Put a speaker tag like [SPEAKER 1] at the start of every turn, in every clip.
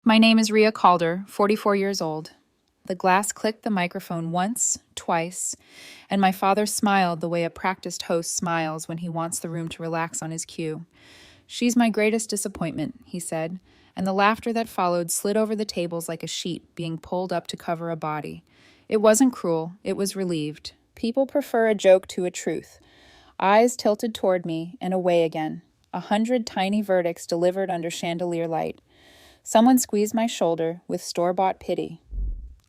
[SPEAKER 1] My name is Rhea Calder, 44 years old. The glass clicked the microphone once, twice, and my father smiled the way a practiced host smiles when he wants the room to relax on his cue. "She's my greatest disappointment," he said, and the laughter that followed slid over the tables like a sheet being pulled up to cover a body. It wasn't cruel, it was relieved. People prefer a joke to a truth. Eyes tilted toward me and away again. 100 tiny verdicts delivered under chandelier light. Someone squeezed my shoulder with store-bought pity.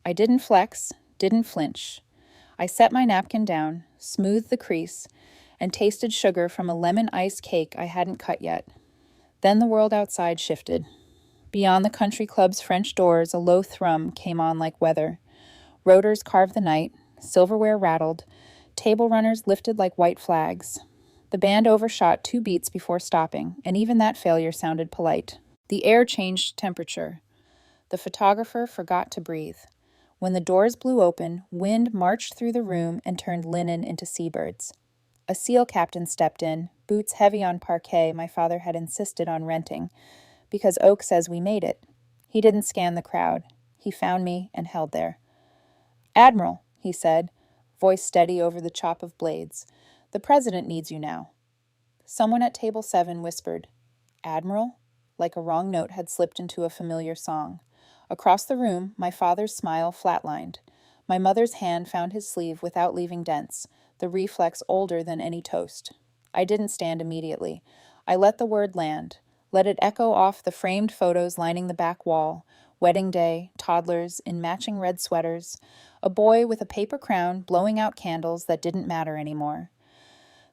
[SPEAKER 1] I didn't flex, didn't flinch. I set my napkin down, smoothed the crease, and tasted sugar from a lemon ice cake I hadn't cut yet. Then the world outside shifted. Beyond the country club's French doors, a low thrum came on like weather. Rotors carved the night, silverware rattled, table runners lifted like white flags. The band overshot 2 beats before stopping, and even that failure sounded polite. The air changed temperature. The photographer forgot to breathe. When the doors blew open, wind marched through the room and turned linen into seabirds. A SEAL captain stepped in, boots heavy on parquet my father had insisted on renting, because Oak says we made it. He didn't scan the crowd. He found me and held there. "Admiral," he said, voice steady over the chop of blades. "The president needs you now." Someone at table 7 whispered, "Admiral?" Like a wrong note had slipped into a familiar song. Across the room, my father's smile flatlined. My mother's hand found his sleeve without leaving dents, the reflex older than any toast. I didn't stand immediately. I let the word land, let it echo off the framed photos lining the back wall, wedding day, toddlers in matching red sweaters, a boy with a paper crown blowing out candles that didn't matter anymore.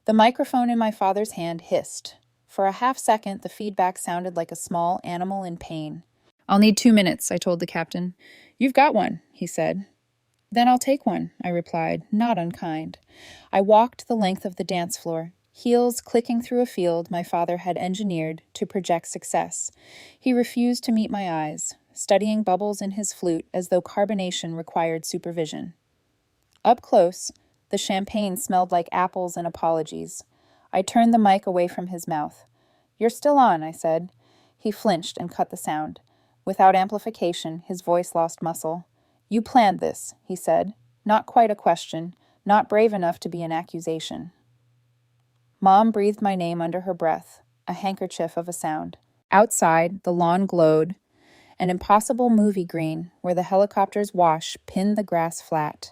[SPEAKER 1] The microphone in my father's hand hissed. For a half second, the feedback sounded like a small animal in pain. "I'll need 2 minutes," I told the captain. "You've got one," he said. "Then I'll take one," I replied, not unkind. I walked the length of the dance floor, heels clicking through a field my father had engineered to project success. He refused to meet my eyes, studying bubbles in his flute as though carbonation required supervision. Up close, the champagne smelled like apples and apologies. I turned the mic away from his mouth. "You're still on," I said. He flinched and cut the sound. Without amplification, his voice lost muscle. "You planned this," he said. Not quite a question, not brave enough to be an accusation. Mom breathed my name under her breath, a handkerchief of a sound. Outside, the lawn glowed, an impossible movie green where the helicopter's wash pinned the grass flat.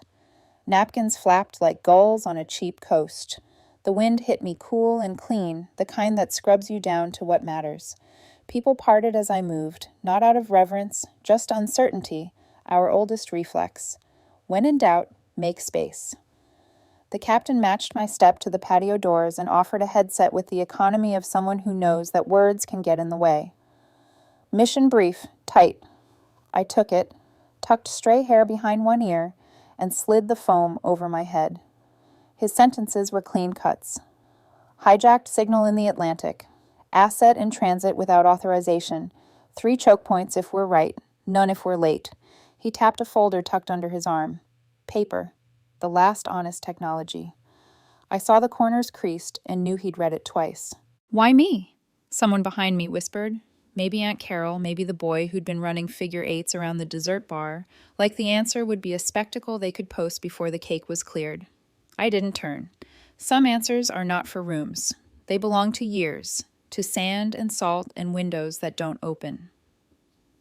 [SPEAKER 1] Napkins flapped like gulls on a cheap coast. The wind hit me cool and clean, the kind that scrubs you down to what matters. People parted as I moved, not out of reverence, just uncertainty, our oldest reflex. When in doubt, make space. The captain matched my step to the patio doors and offered a headset with the economy of someone who knows that words can get in the way. "Mission brief, tight." I took it, tucked stray hair behind one ear, and slid the foam over my head. His sentences were clean cuts. "Hijacked signal in the Atlantic. Asset in transit without authorization. 3 choke points if we're right, none if we're late." He tapped a folder tucked under his arm. Paper. The last honest technology. I saw the corners creased and knew he'd read it twice. "Why me?" Someone behind me whispered. Maybe Aunt Carol, maybe the boy who'd been running figure eights around the dessert bar, like the answer would be a spectacle they could post before the cake was cleared. I didn't turn. Some answers are not for rooms. They belong to years, to sand and salt and windows that don't open.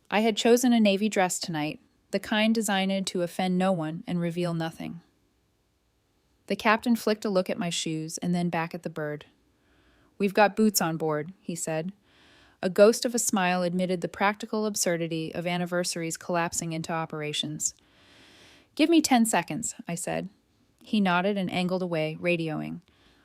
[SPEAKER 1] I had chosen a navy dress tonight, the kind designed to offend no one and reveal nothing. The captain flicked a look at my shoes and then back at the bird. "We've got boots on board," he said. A ghost of a smile admitted the practical absurdity of anniversaries collapsing into operations. "Give me 10 seconds, I said. He nodded and angled away, radioing.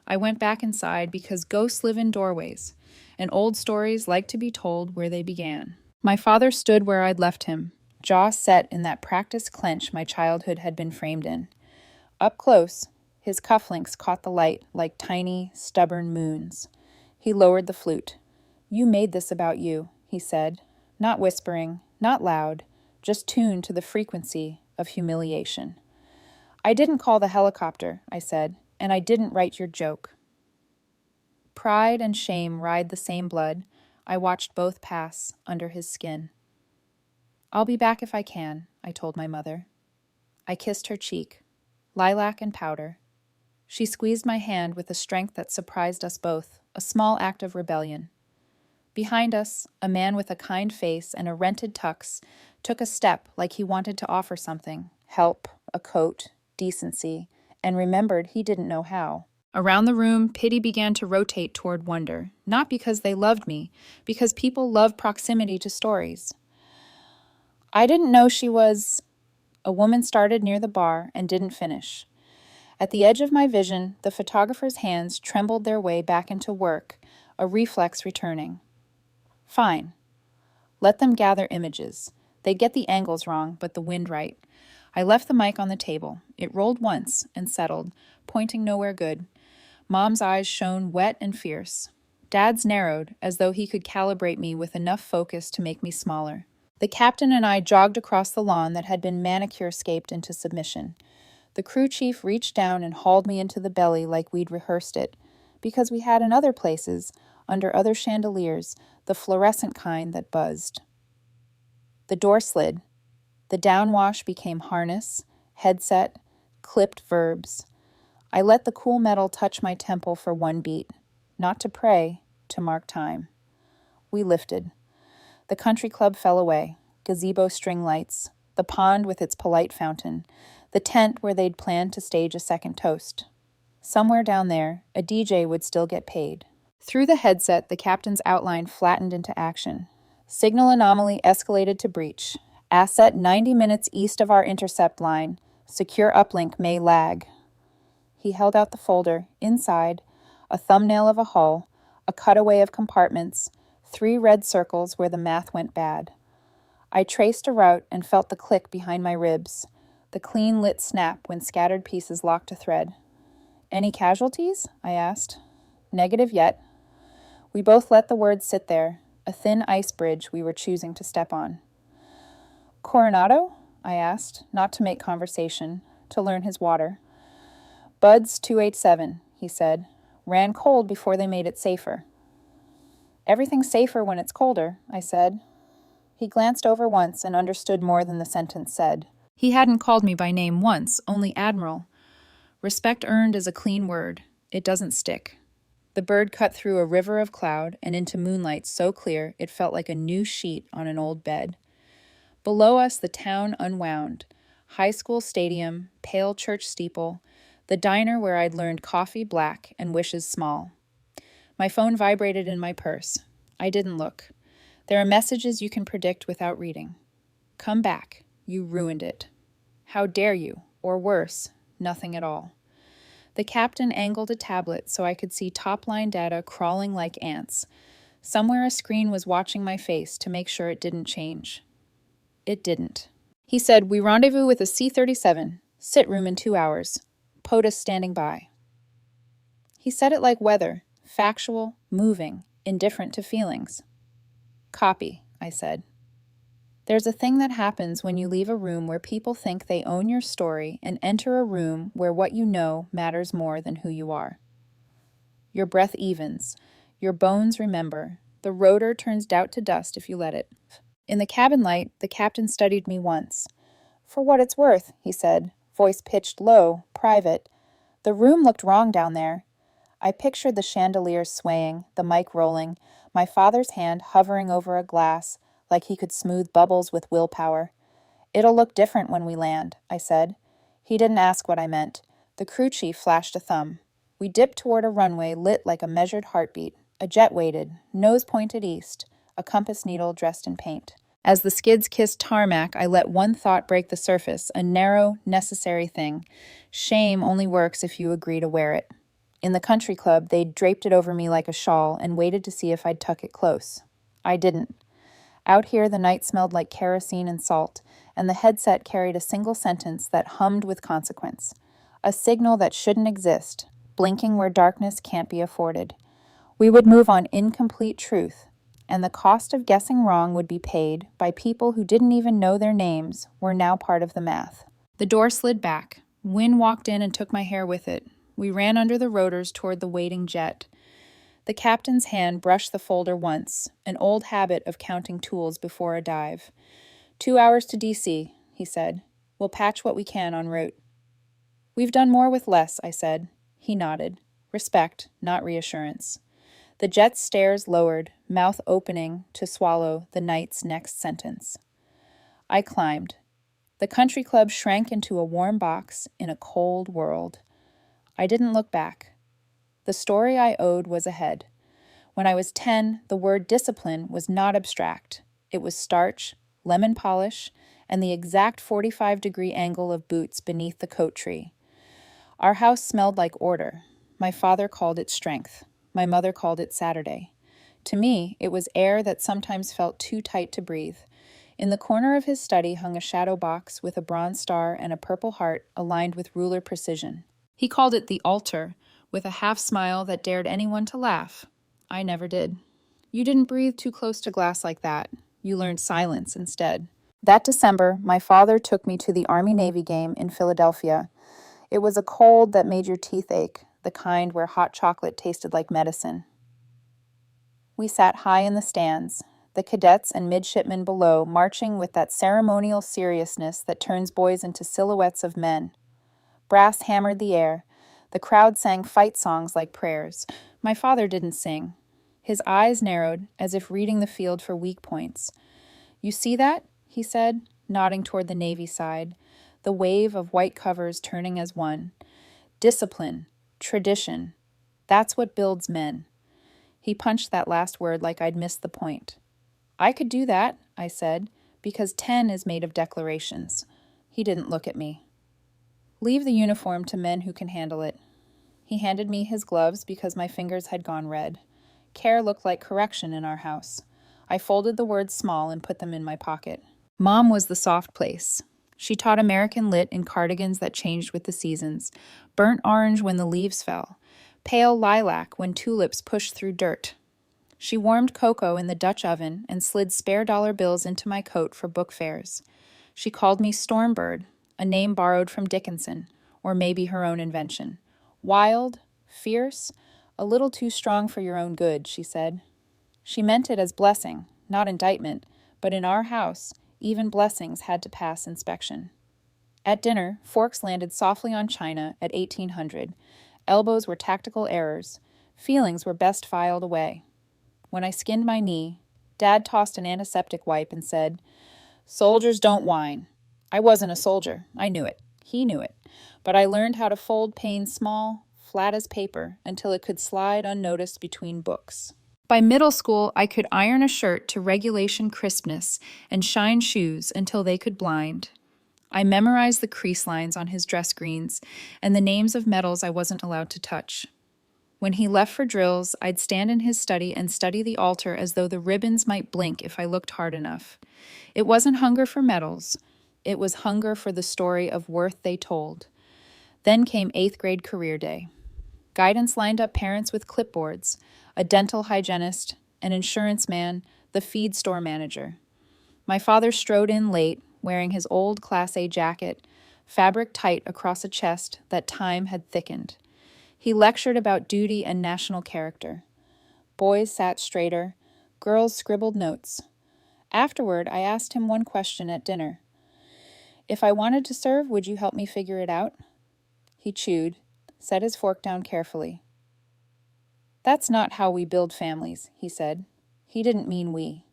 [SPEAKER 1] I went back inside because ghosts live in doorways, and old stories like to be told where they began. My father stood where I'd left him, jaw set in that practiced clench my childhood had been framed in. Up close, his cufflinks caught the light like tiny, stubborn moons. He lowered the flute. "You made this about you," he said, not whispering, not loud, just tuned to the frequency of humiliation. "I didn't call the helicopter," I said, "and I didn't write your joke." Pride and shame ride the same blood. I watched both pass under his skin. I'll be back if I can, I told my mother. I kissed her cheek, lilac and powder. She squeezed my hand with a strength that surprised us both, a small act of rebellion. Behind us, a man with a kind face and a rented tux took a step like he wanted to offer something, help, a coat, decency, and remembered he didn't know how. Around the room, pity began to rotate toward wonder, not because they loved me, because people love proximity to stories. I didn't know she was... A woman started near the bar and didn't finish. At the edge of my vision, the photographer's hands trembled their way back into work, a reflex returning. Fine. Let them gather images. They'd get the angles wrong, but the wind right. I left the mic on the table. It rolled once and settled, pointing nowhere good. Mom's eyes shone wet and fierce. Dad's narrowed, as though he could calibrate me with enough focus to make me smaller. The captain and I jogged across the lawn that had been manicure-scaped into submission. The crew chief reached down and hauled me into the belly like we'd rehearsed it, because we had in other places, under other chandeliers, the fluorescent kind that buzzed. The door slid. The downwash became harness, headset, clipped verbs. I let the cool metal touch my temple for one beat, not to pray, to mark time. We lifted. The country club fell away, gazebo string lights, the pond with its polite fountain, the tent where they'd planned to stage a second toast. Somewhere down there, a DJ would still get paid. Through the headset, the captain's outline flattened into action. Signal anomaly escalated to breach. Asset 90 minutes east of our intercept line. Secure uplink may lag. He held out the folder. Inside, a thumbnail of a hull, a cutaway of compartments, 3 red circles where the math went bad. I traced a route and felt the click behind my ribs, the clean lit snap when scattered pieces locked a thread. Any casualties? I asked. Negative yet. We both let the words sit there, a thin ice bridge we were choosing to step on. Coronado? I asked, not to make conversation, to learn his water. Bud's 287, he said. Ran cold before they made it safer. Everything's safer when it's colder, I said. He glanced over once and understood more than the sentence said. He hadn't called me by name once, only Admiral. Respect earned is a clean word. It doesn't stick. The bird cut through a river of cloud and into moonlight so clear it felt like a new sheet on an old bed. Below us, the town unwound. High school stadium, pale church steeple, the diner where I'd learned coffee black and wishes small. My phone vibrated in my purse. I didn't look. There are messages you can predict without reading. Come back. You ruined it. How dare you? Or worse, nothing at all. The captain angled a tablet so I could see top-line data crawling like ants. Somewhere a screen was watching my face to make sure it didn't change. It didn't. He said, we rendezvous with a C-37. Sit room in 2 hours. POTUS standing by. He said it like weather, factual, moving, indifferent to feelings. Copy, I said. There's a thing that happens when you leave a room where people think they own your story and enter a room where what you know matters more than who you are. Your breath evens. Your bones remember. The rotor turns doubt to dust if you let it. In the cabin light, the captain studied me once. For what it's worth, he said, voice pitched low, private. The room looked wrong down there. I pictured the chandelier swaying, the mic rolling, my father's hand hovering over a glass, like he could smooth bubbles with willpower. It'll look different when we land, I said. He didn't ask what I meant. The crew chief flashed a thumb. We dipped toward a runway lit like a measured heartbeat. A jet waited, nose pointed east, a compass needle dressed in paint. As the skids kissed tarmac, I let one thought break the surface, a narrow, necessary thing. Shame only works if you agree to wear it. In the country club, they'd draped it over me like a shawl and waited to see if I'd tuck it close. I didn't. Out here, the night smelled like kerosene and salt, and the headset carried a single sentence that hummed with consequence. A signal that shouldn't exist, blinking where darkness can't be afforded. We would move on incomplete truth, and the cost of guessing wrong would be paid by people who didn't even know their names were now part of the math. The door slid back. Wind walked in and took my hair with it. We ran under the rotors toward the waiting jet. The captain's hand brushed the folder once, an old habit of counting tools before a dive. 2 hours to D.C., he said. We'll patch what we can en route. We've done more with less, I said. He nodded. Respect, not reassurance. The jet's stairs lowered, mouth opening to swallow the night's next sentence. I climbed. The country club shrank into a warm box in a cold world. I didn't look back. The story I owed was ahead. When I was 10, the word discipline was not abstract. It was starch, lemon polish, and the exact 45-degree angle of boots beneath the coat tree. Our house smelled like order. My father called it strength. My mother called it Saturday. To me, it was air that sometimes felt too tight to breathe. In the corner of his study hung a shadow box with a bronze star and a purple heart aligned with ruler precision. He called it the altar, with a half-smile that dared anyone to laugh. I never did. You didn't breathe too close to glass like that. You learned silence instead. That December, my father took me to the Army-Navy game in Philadelphia. It was a cold that made your teeth ache, the kind where hot chocolate tasted like medicine. We sat high in the stands, the cadets and midshipmen below marching with that ceremonial seriousness that turns boys into silhouettes of men. Brass hammered the air. The crowd sang fight songs like prayers. My father didn't sing. His eyes narrowed, as if reading the field for weak points. You see that? He said, nodding toward the Navy side, the wave of white covers turning as one. Discipline, tradition, that's what builds men. He punched that last word like I'd missed the point. I could do that, I said, because 10 is made of declarations. He didn't look at me. Leave the uniform to men who can handle it. He handed me his gloves because my fingers had gone red. Care looked like correction in our house. I folded the words small and put them in my pocket. Mom was the soft place. She taught American Lit in cardigans that changed with the seasons, burnt orange when the leaves fell, pale lilac when tulips pushed through dirt. She warmed cocoa in the Dutch oven and slid spare dollar bills into my coat for book fairs. She called me Stormbird, a name borrowed from Dickinson, or maybe her own invention. Wild, fierce, a little too strong for your own good, she said. She meant it as blessing, not indictment, but in our house, even blessings had to pass inspection. At dinner, forks landed softly on china at 1800. Elbows were tactical errors. Feelings were best filed away. When I skinned my knee, Dad tossed an antiseptic wipe and said, "Soldiers don't whine." I wasn't a soldier. I knew it. He knew it. But I learned how to fold pain small, flat as paper, until it could slide unnoticed between books. By middle school, I could iron a shirt to regulation crispness and shine shoes until they could blind. I memorized the crease lines on his dress greens and the names of metals I wasn't allowed to touch. When he left for drills, I'd stand in his study and study the altar as though the ribbons might blink if I looked hard enough. It wasn't hunger for medals. It was hunger for the story of worth they told. Then came 8th grade career day. Guidance lined up parents with clipboards, a dental hygienist, an insurance man, the feed store manager. My father strode in late, wearing his old Class A jacket, fabric tight across a chest that time had thickened. He lectured about duty and national character. Boys sat straighter, girls scribbled notes. Afterward, I asked him one question at dinner. If I wanted to serve, would you help me figure it out? He chewed, set his fork down carefully. That's not how we build families, he said. He didn't mean we.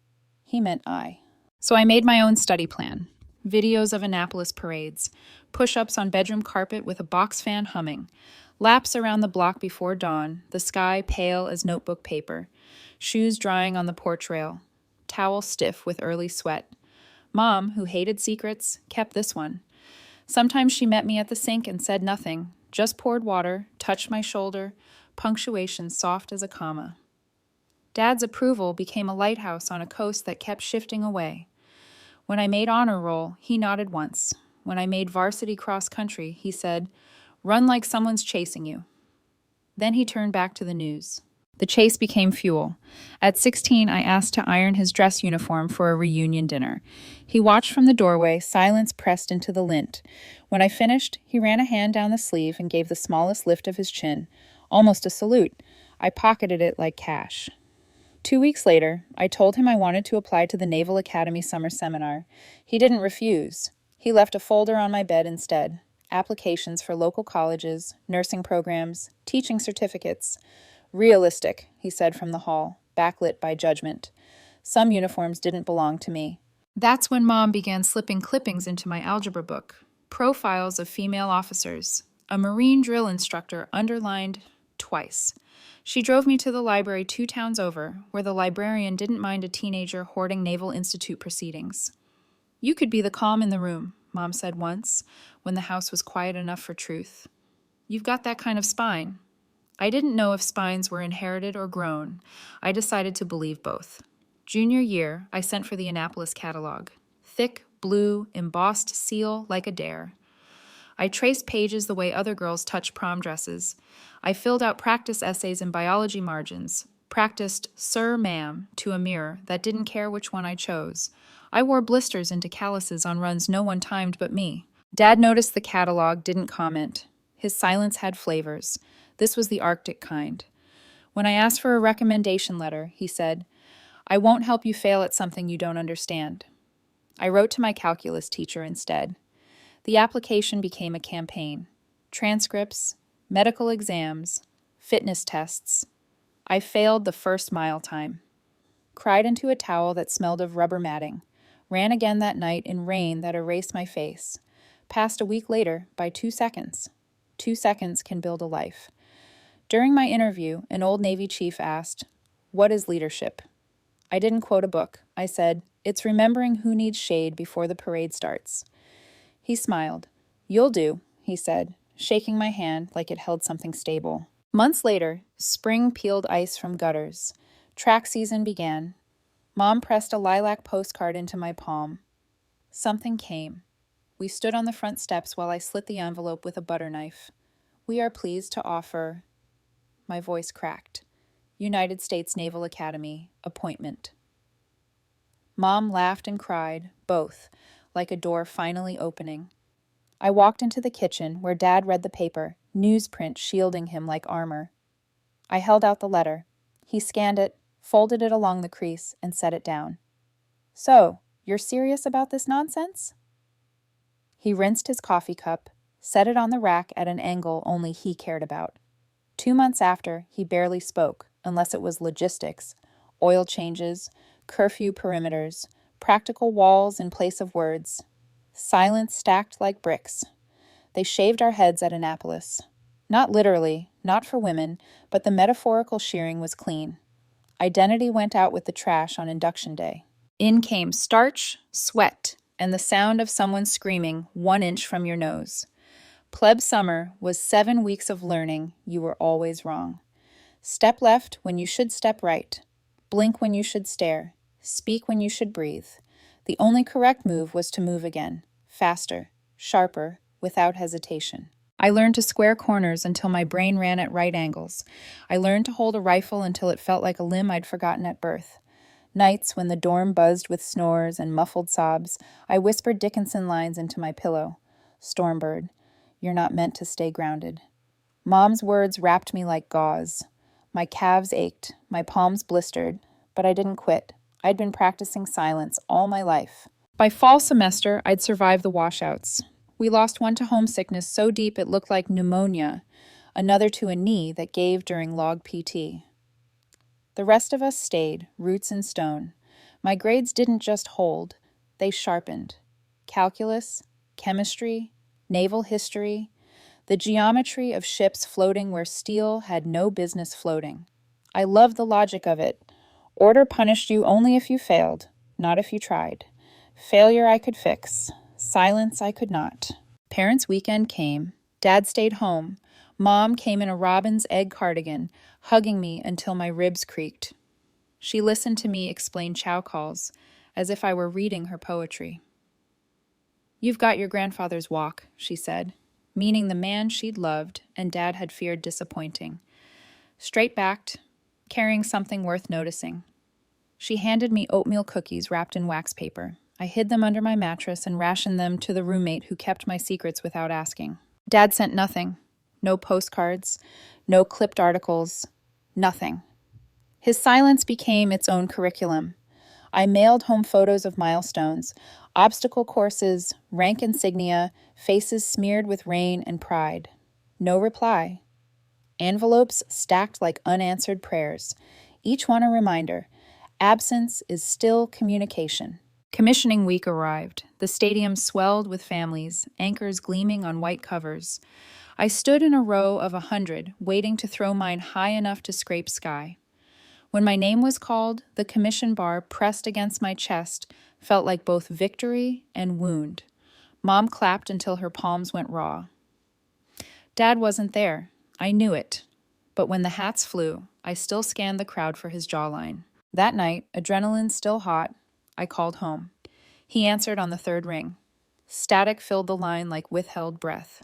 [SPEAKER 1] He meant I. So I made my own study plan. Videos of Annapolis parades, push-ups on bedroom carpet with a box fan humming, laps around the block before dawn, the sky pale as notebook paper, shoes drying on the porch rail, towel stiff with early sweat. Mom, who hated secrets, kept this one. Sometimes she met me at the sink and said nothing, just poured water, touched my shoulder, punctuation soft as a comma. Dad's approval became a lighthouse on a coast that kept shifting away. When I made honor roll, he nodded once. When I made varsity cross country, he said, "Run like someone's chasing you." Then he turned back to the news. The chase became fuel. At 16, I asked to iron his dress uniform for a reunion dinner. He watched from the doorway, silence pressed into the lint. When I finished, he ran a hand down the sleeve and gave the smallest lift of his chin, almost a salute. I pocketed it like cash. 2 weeks later, I told him I wanted to apply to the Naval Academy summer seminar. He didn't refuse. He left a folder on my bed instead. Applications for local colleges, nursing programs, teaching certificates. Realistic, he said from the hall, backlit by judgment. Some uniforms didn't belong to me. That's when Mom began slipping clippings into my algebra book. Profiles of female officers. A Marine drill instructor underlined twice. She drove me to the library 2 towns over, where the librarian didn't mind a teenager hoarding Naval Institute proceedings. You could be the calm in the room, Mom said once, when the house was quiet enough for truth. You've got that kind of spine. I didn't know if spines were inherited or grown. I decided to believe both. Junior year, I sent for the Annapolis catalog. Thick, blue, embossed seal like a dare. I traced pages the way other girls touch prom dresses. I filled out practice essays in biology margins, practiced Sir, Ma'am to a mirror that didn't care which one I chose. I wore blisters into calluses on runs no one timed but me. Dad noticed the catalog, didn't comment. His silence had flavors. This was the Arctic kind. When I asked for a recommendation letter, he said, I won't help you fail at something you don't understand. I wrote to my calculus teacher instead. The application became a campaign. Transcripts, medical exams, fitness tests. I failed the first mile time. Cried into a towel that smelled of rubber matting. Ran again that night in rain that erased my face. Passed a week later by 2 seconds. 2 seconds can build a life. During my interview, an old Navy chief asked, "What is leadership?" I didn't quote a book. I said, "It's remembering who needs shade before the parade starts." He smiled. "You'll do," he said, shaking my hand like it held something stable. Months later, spring peeled ice from gutters. Track season began. Mom pressed a lilac postcard into my palm. Something came. We stood on the front steps while I slit the envelope with a butter knife. "We are pleased to offer," my voice cracked, "United States Naval Academy appointment." Mom laughed and cried, both, like a door finally opening. I walked into the kitchen where Dad read the paper, newsprint shielding him like armor. I held out the letter. He scanned it, folded it along the crease, and set it down. "So, you're serious about this nonsense?" He rinsed his coffee cup, set it on the rack at an angle only he cared about. 2 months after, he barely spoke, unless it was logistics, oil changes, curfew perimeters, practical walls in place of words. Silence stacked like bricks. They shaved our heads at Annapolis. Not literally, not for women, but the metaphorical shearing was clean. Identity went out with the trash on induction day. In came starch, sweat, and the sound of someone screaming 1 inch from your nose. Pleb summer was 7 weeks of learning you were always wrong. Step left when you should step right. Blink when you should stare. Speak when you should breathe. The only correct move was to move again, faster, sharper, without hesitation. I learned to square corners until my brain ran at right angles. I learned to hold a rifle until it felt like a limb I'd forgotten at birth. Nights, when the dorm buzzed with snores and muffled sobs, I whispered Dickinson lines into my pillow. Stormbird, you're not meant to stay grounded. Mom's words wrapped me like gauze. My calves ached, my palms blistered, but I didn't quit. I'd been practicing silence all my life. By fall semester, I'd survived the washouts. We lost one to homesickness so deep it looked like pneumonia, another to a knee that gave during log PT. The rest of us stayed, roots in stone. My grades didn't just hold, they sharpened. Calculus, chemistry, naval history, the geometry of ships floating where steel had no business floating. I loved the logic of it. Order punished you only if you failed, not if you tried. Failure I could fix. Silence I could not. Parents' weekend came. Dad stayed home. Mom came in a robin's egg cardigan, hugging me until my ribs creaked. She listened to me explain chow calls, as if I were reading her poetry. "You've got your grandfather's walk," she said, meaning the man she'd loved and Dad had feared disappointing. Straight-backed, carrying something worth noticing. She handed me oatmeal cookies wrapped in wax paper. I hid them under my mattress and rationed them to the roommate who kept my secrets without asking. Dad sent nothing. No postcards, no clipped articles, nothing. His silence became its own curriculum. I mailed home photos of milestones, obstacle courses, rank insignia, faces smeared with rain and pride. No reply. Envelopes stacked like unanswered prayers, each one a reminder. Absence is still communication. Commissioning week arrived. The stadium swelled with families, anchors gleaming on white covers. I stood in a row of 100, waiting to throw mine high enough to scrape sky. When my name was called, the commission bar pressed against my chest felt like both victory and wound. Mom clapped until her palms went raw. Dad wasn't there. I knew it. But when the hats flew, I still scanned the crowd for his jawline. That night, adrenaline still hot, I called home. He answered on the third ring. Static filled the line like withheld breath.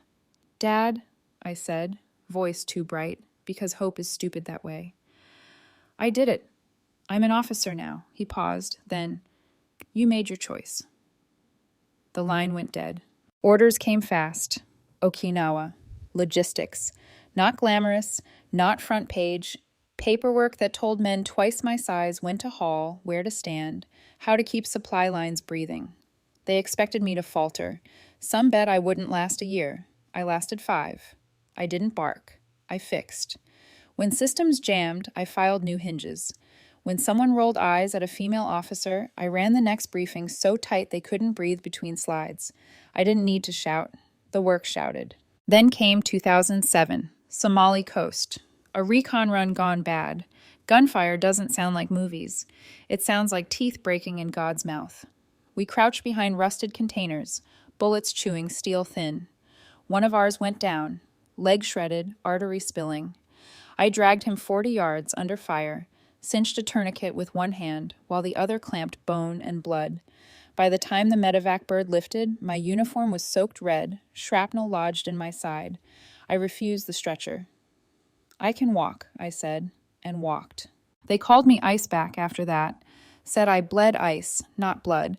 [SPEAKER 1] Dad, I said, voice too bright, because hope is stupid that way. I did it. I'm an officer now. He paused, then, you made your choice. The line went dead. Orders came fast. Okinawa. Logistics. Not glamorous, not front page. Paperwork that told men twice my size when to haul, where to stand, how to keep supply lines breathing. They expected me to falter. Some bet I wouldn't last a year. I lasted 5. I didn't bark. I fixed. When systems jammed, I filed new hinges. When someone rolled eyes at a female officer, I ran the next briefing so tight they couldn't breathe between slides. I didn't need to shout. The work shouted. Then came 2007, Somali coast. A recon run gone bad. Gunfire doesn't sound like movies. It sounds like teeth breaking in God's mouth. We crouched behind rusted containers, bullets chewing steel thin. One of ours went down, leg shredded, artery spilling. I dragged him 40 yards under fire, cinched a tourniquet with one hand while the other clamped bone and blood. By the time the medevac bird lifted, my uniform was soaked red, shrapnel lodged in my side. I refused the stretcher. I can walk, I said, and walked. They called me Iceback after that, said I bled ice, not blood.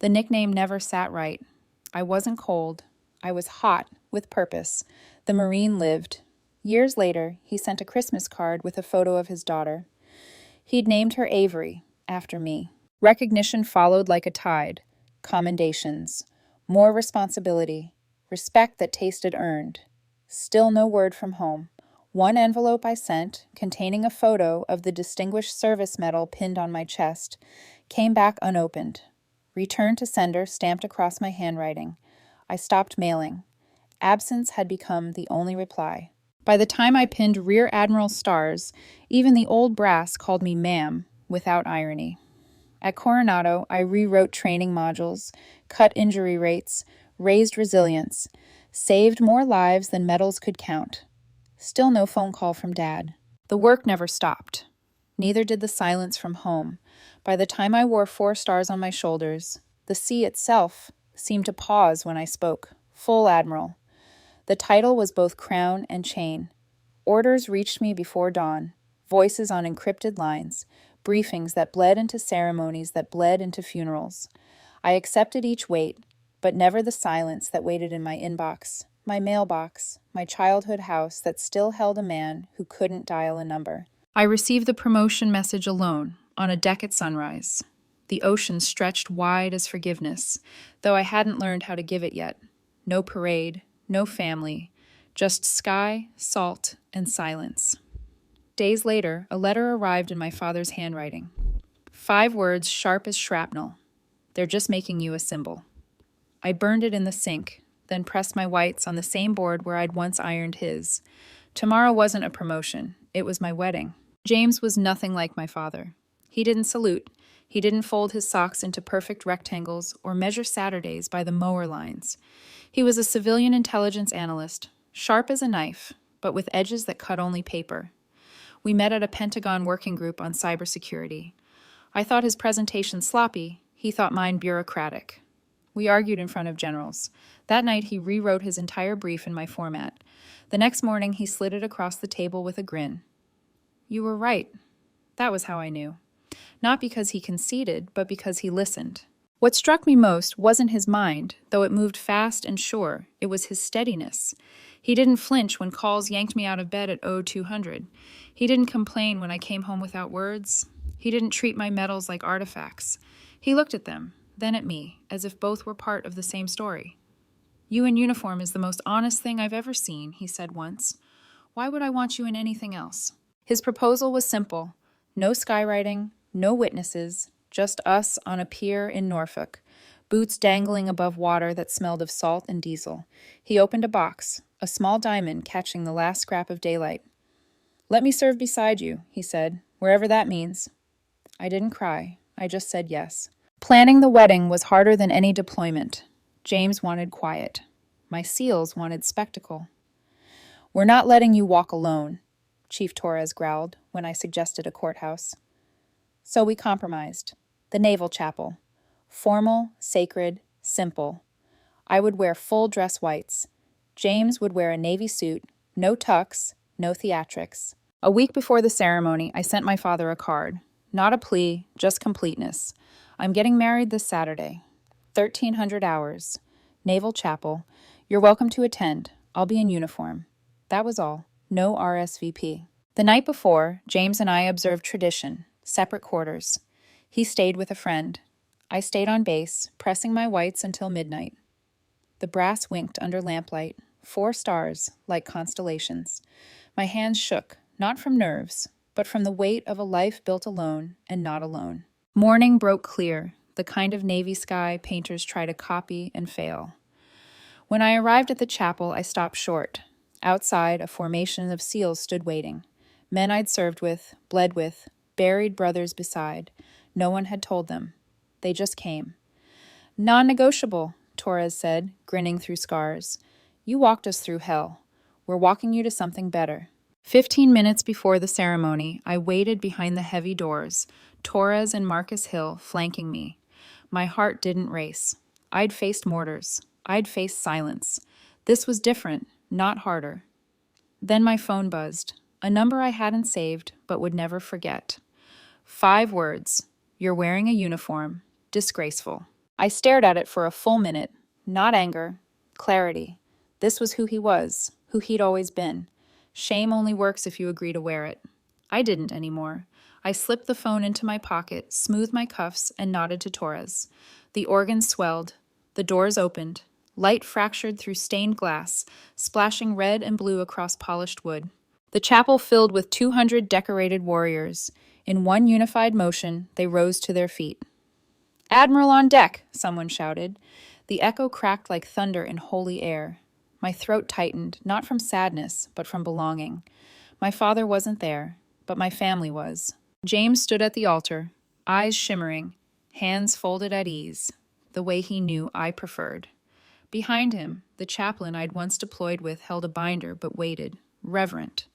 [SPEAKER 1] The nickname never sat right. I wasn't cold. I was hot, with purpose. The Marine lived. Years later, he sent a Christmas card with a photo of his daughter. He'd named her Avery, after me. Recognition followed like a tide. Commendations. More responsibility. Respect that tasted earned. Still no word from home. One envelope I sent, containing a photo of the Distinguished Service Medal pinned on my chest, came back unopened. Return to sender stamped across my handwriting. I stopped mailing. Absence had become the only reply. By the time I pinned Rear Admiral stars, even the old brass called me ma'am, without irony. At Coronado, I rewrote training modules, cut injury rates, raised resilience, saved more lives than medals could count. Still no phone call from Dad. The work never stopped. Neither did the silence from home. By the time I wore 4 stars on my shoulders, the sea itself seemed to pause when I spoke. Full Admiral. The title was both crown and chain. Orders reached me before dawn, voices on encrypted lines, briefings that bled into ceremonies that bled into funerals. I accepted each weight, but never the silence that waited in my inbox, my mailbox, my childhood house that still held a man who couldn't dial a number. I received the promotion message alone, on a deck at sunrise. The ocean stretched wide as forgiveness, though I hadn't learned how to give it yet. No parade, no family, just sky, salt, and silence. Days later, a letter arrived in my father's handwriting. 5 words sharp as shrapnel. They're just making you a symbol. I burned it in the sink, then pressed my whites on the same board where I'd once ironed his. Tomorrow wasn't a promotion. It was my wedding. James was nothing like my father. He didn't salute. He didn't fold his socks into perfect rectangles or measure Saturdays by the mower lines. He was a civilian intelligence analyst, sharp as a knife, but with edges that cut only paper. We met at a Pentagon working group on cybersecurity. I thought his presentation sloppy. He thought mine bureaucratic. We argued in front of generals. That night, he rewrote his entire brief in my format. The next morning, he slid it across the table with a grin. You were right. That was how I knew. Not because he conceded, but because he listened. What struck me most wasn't his mind, though it moved fast and sure. It was his steadiness. He didn't flinch when calls yanked me out of bed at 0200. He didn't complain when I came home without words. He didn't treat my medals like artifacts. He looked at them, then at me, as if both were part of the same story. "You in uniform is the most honest thing I've ever seen," he said once. "Why would I want you in anything else?" His proposal was simple. No skywriting, no witnesses, just us on a pier in Norfolk, boots dangling above water that smelled of salt and diesel. He opened a box, a small diamond catching the last scrap of daylight. "Let me serve beside you," he said, "wherever that means." I didn't cry. I just said yes. Planning the wedding was harder than any deployment. James wanted quiet. My SEALs wanted spectacle. "We're not letting you walk alone," Chief Torres growled when I suggested a courthouse. So we compromised. The Naval Chapel. Formal, sacred, simple. I would wear full dress whites. James would wear a navy suit, no tux, no theatrics. A week before the ceremony, I sent my father a card. Not a plea, just completeness. "I'm getting married this Saturday. 1300 hours. Naval Chapel. You're welcome to attend. I'll be in uniform." That was all. No RSVP. The night before, James and I observed tradition, separate quarters. He stayed with a friend. I stayed on base, pressing my whites until midnight. The brass winked under lamplight, 4 stars, like constellations. My hands shook, not from nerves, but from the weight of a life built alone and not alone. Morning broke clear, the kind of navy sky painters try to copy and fail. When I arrived at the chapel, I stopped short. Outside, a formation of SEALs stood waiting. Men I'd served with, bled with, buried brothers beside. No one had told them. They just came. "Non-negotiable," Torres said, grinning through scars. "You walked us through hell. We're walking you to something better." 15 minutes before the ceremony, I waited behind the heavy doors, Torres and Marcus Hill flanking me. My heart didn't race. I'd faced mortars. I'd faced silence. This was different, not harder. Then my phone buzzed, a number I hadn't saved but would never forget. 5 words. "You're wearing a uniform. Disgraceful." I stared at it for a full minute. Not anger. Clarity. This was who he was, who he'd always been. Shame only works if you agree to wear it. I didn't anymore. I slipped the phone into my pocket, smoothed my cuffs, and nodded to Torres. The organ swelled. The doors opened. Light fractured through stained glass, splashing red and blue across polished wood. The chapel filled with 200 decorated warriors. In one unified motion, they rose to their feet. "Admiral on deck!" someone shouted. The echo cracked like thunder in holy air. My throat tightened, not from sadness, but from belonging. My father wasn't there, but my family was. James stood at the altar, eyes shimmering, hands folded at ease, the way he knew I preferred. Behind him, the chaplain I'd once deployed with held a binder but waited, reverent.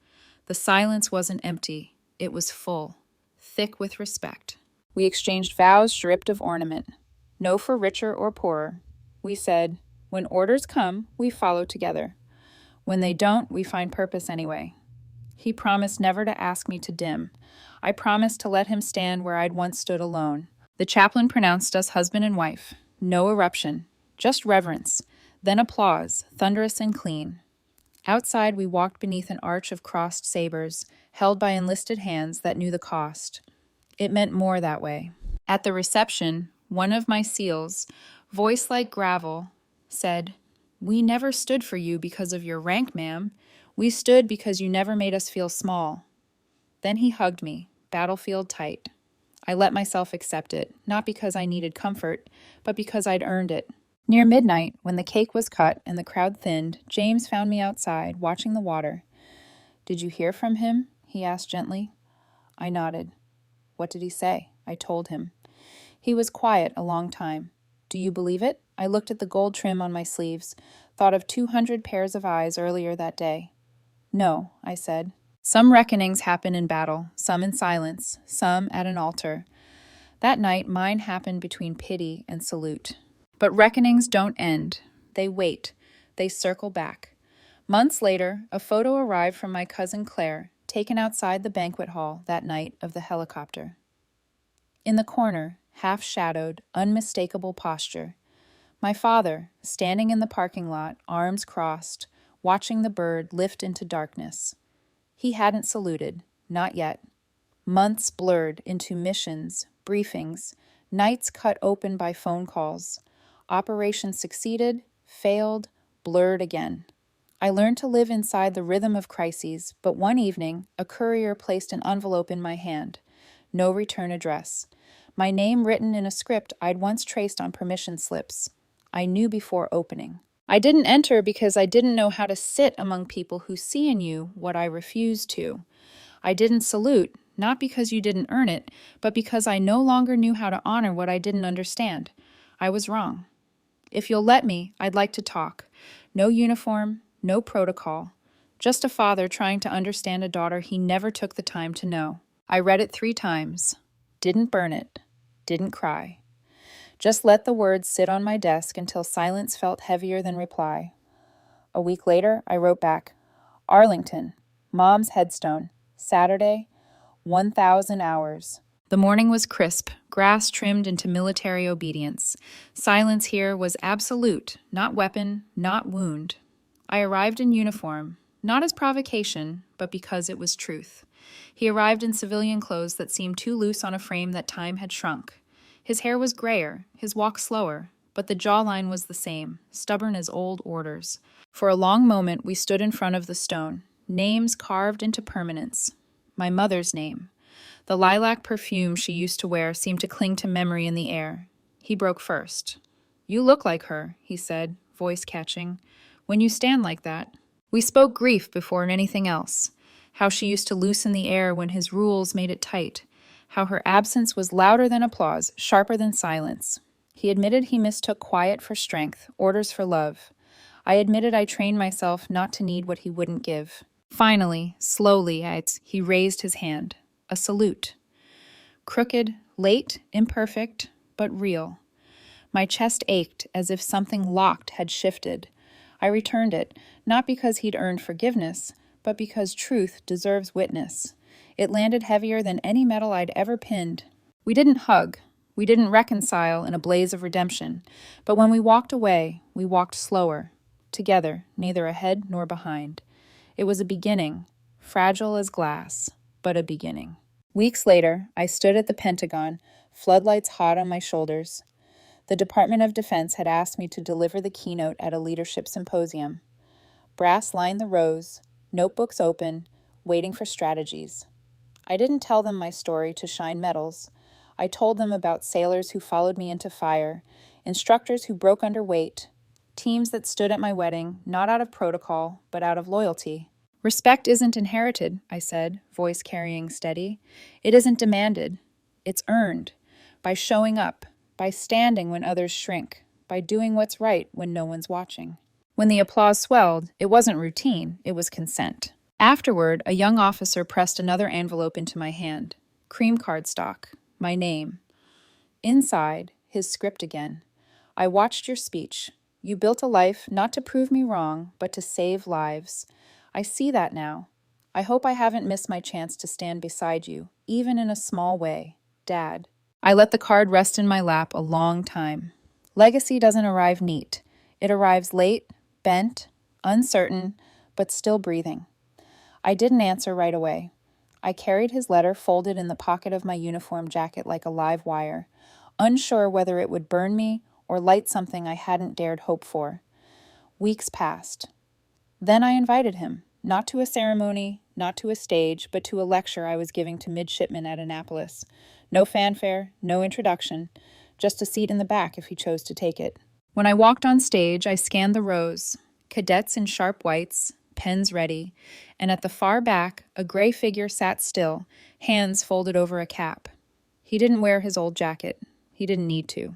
[SPEAKER 1] The silence wasn't empty, it was full, thick with respect. We exchanged vows stripped of ornament. No for richer or poorer. We said, when orders come, we follow together. When they don't, we find purpose anyway. He promised never to ask me to dim. I promised to let him stand where I'd once stood alone. The chaplain pronounced us husband and wife. No eruption, just reverence. Then applause, thunderous and clean. Outside, we walked beneath an arch of crossed sabers, held by enlisted hands that knew the cost. It meant more that way. At the reception, one of my SEALs, voice like gravel, said, "We never stood for you because of your rank, ma'am. We stood because you never made us feel small." Then he hugged me, battlefield tight. I let myself accept it, not because I needed comfort, but because I'd earned it. Near midnight, when the cake was cut and the crowd thinned, James found me outside, watching the water. "Did you hear from him?" he asked gently. I nodded. "What did he say?" I told him. He was quiet a long time. "Do you believe it?" I looked at the gold trim on my sleeves, thought of 200 pairs of eyes earlier that day. "No," I said. Some reckonings happen in battle, some in silence, some at an altar. That night, mine happened between pity and salute. But reckonings don't end. They wait. They circle back. Months later, a photo arrived from my cousin Claire, taken outside the banquet hall that night of the helicopter. In the corner, half-shadowed, unmistakable posture, my father, standing in the parking lot, arms crossed, watching the bird lift into darkness. He hadn't saluted, not yet. Months blurred into missions, briefings, nights cut open by phone calls. Operations succeeded, failed, blurred again. I learned to live inside the rhythm of crises, but one evening, a courier placed an envelope in my hand. No return address. My name written in a script I'd once traced on permission slips. I knew before opening. I didn't enter because I didn't know how to sit among people who see in you what I refused to. I didn't salute, not because you didn't earn it, but because I no longer knew how to honor what I didn't understand. I was wrong. If you'll let me, I'd like to talk. No uniform, no protocol. Just a father trying to understand a daughter he never took the time to know. I read it 3 times. Didn't burn it. Didn't cry. Just let the words sit on my desk until silence felt heavier than reply. A week later, I wrote back, Arlington, Mom's headstone, Saturday, 1,000 hours. The morning was crisp, grass trimmed into military obedience. Silence here was absolute, not weapon, not wound. I arrived in uniform, not as provocation, but because it was truth. He arrived in civilian clothes that seemed too loose on a frame that time had shrunk. His hair was grayer, his walk slower, but the jawline was the same, stubborn as old orders. For a long moment we stood in front of the stone, names carved into permanence. My mother's name. The lilac perfume she used to wear seemed to cling to memory in the air. He broke first. You look like her, he said, voice catching. When you stand like that. We spoke grief before anything else. How she used to loosen the air when his rules made it tight. How her absence was louder than applause, sharper than silence. He admitted he mistook quiet for strength, orders for love. I admitted I trained myself not to need what he wouldn't give. Finally, slowly, he raised his hand. A salute. Crooked, late, imperfect, but real. My chest ached as if something locked had shifted. I returned it, not because he'd earned forgiveness, but because truth deserves witness. It landed heavier than any medal I'd ever pinned. We didn't hug. We didn't reconcile in a blaze of redemption. But when we walked away, we walked slower. Together, neither ahead nor behind. It was a beginning, fragile as glass, but a beginning. Weeks later, I stood at the Pentagon, floodlights hot on my shoulders. The Department of Defense had asked me to deliver the keynote at a leadership symposium. Brass lined the rows, notebooks open, waiting for strategies. I didn't tell them my story to shine medals. I told them about sailors who followed me into fire, instructors who broke under weight, teams that stood at my wedding, not out of protocol, but out of loyalty. Respect isn't inherited, I said, voice carrying steady. It isn't demanded. It's earned. By showing up, by standing when others shrink, by doing what's right when no one's watching. When the applause swelled, it wasn't routine, it was consent. Afterward, a young officer pressed another envelope into my hand. Cream cardstock. My name. Inside, his script again. I watched your speech. You built a life not to prove me wrong, but to save lives. I see that now. I hope I haven't missed my chance to stand beside you, even in a small way. Dad. I let the card rest in my lap a long time. Legacy doesn't arrive neat. It arrives late, bent, uncertain, but still breathing. I didn't answer right away. I carried his letter folded in the pocket of my uniform jacket like a live wire, unsure whether it would burn me or light something I hadn't dared hope for. Weeks passed. Then I invited him, not to a ceremony, not to a stage, but to a lecture I was giving to midshipmen at Annapolis. No fanfare, no introduction, just a seat in the back if he chose to take it. When I walked on stage, I scanned the rows, cadets in sharp whites, pens ready, and at the far back, a gray figure sat still, hands folded over a cap. He didn't wear his old jacket. He didn't need to.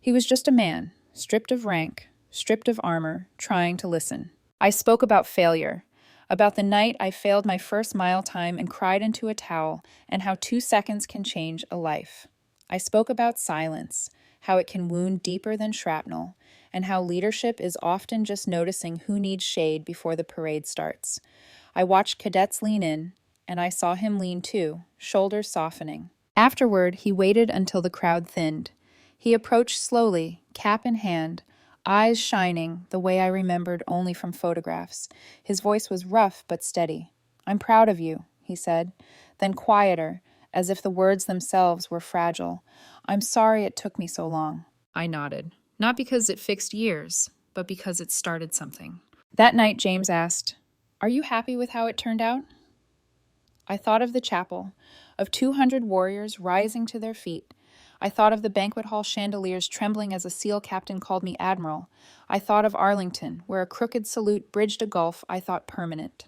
[SPEAKER 1] He was just a man, stripped of rank, stripped of armor, trying to listen. I spoke about failure, about the night I failed my first mile time and cried into a towel, and how 2 seconds can change a life. I spoke about silence, how it can wound deeper than shrapnel, and how leadership is often just noticing who needs shade before the parade starts. I watched cadets lean in, and I saw him lean too, shoulders softening. Afterward, he waited until the crowd thinned. He approached slowly, cap in hand, eyes shining the way I remembered only from photographs. His voice was rough but steady. "I'm proud of you," he said, then quieter, as if the words themselves were fragile. "I'm sorry it took me so long." I nodded, not because it fixed years, but because it started something. That night, James asked, "Are you happy with how it turned out?" I thought of the chapel, of 200 warriors rising to their feet. I thought of the banquet hall chandeliers trembling as a SEAL captain called me Admiral. I thought of Arlington, where a crooked salute bridged a gulf I thought permanent.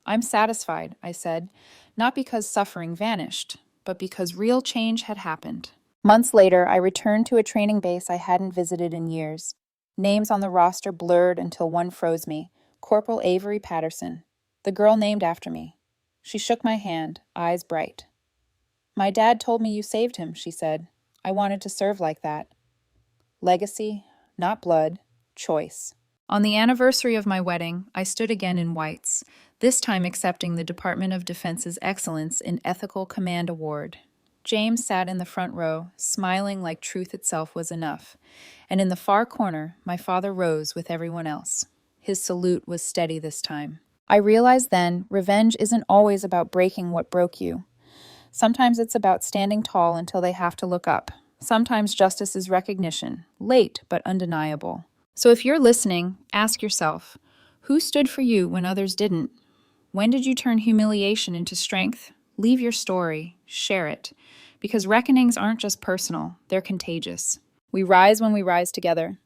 [SPEAKER 1] "I'm satisfied," I said, not because suffering vanished, but because real change had happened. Months later, I returned to a training base I hadn't visited in years. Names on the roster blurred until one froze me. Corporal Avery Patterson, the girl named after me. She shook my hand, eyes bright. "My dad told me you saved him," she said. "I wanted to serve like that." Legacy, not blood, choice. On the anniversary of my wedding, I stood again in whites, this time accepting the Department of Defense's Excellence in Ethical Command Award. James sat in the front row, smiling like truth itself was enough, and in the far corner, my father rose with everyone else. His salute was steady this time. I realized then, revenge isn't always about breaking what broke you. Sometimes it's about standing tall until they have to look up. Sometimes justice is recognition, late but undeniable. So if you're listening, ask yourself, who stood for you when others didn't? When did you turn humiliation into strength? Leave your story, share it, because reckonings aren't just personal, they're contagious. We rise when we rise together.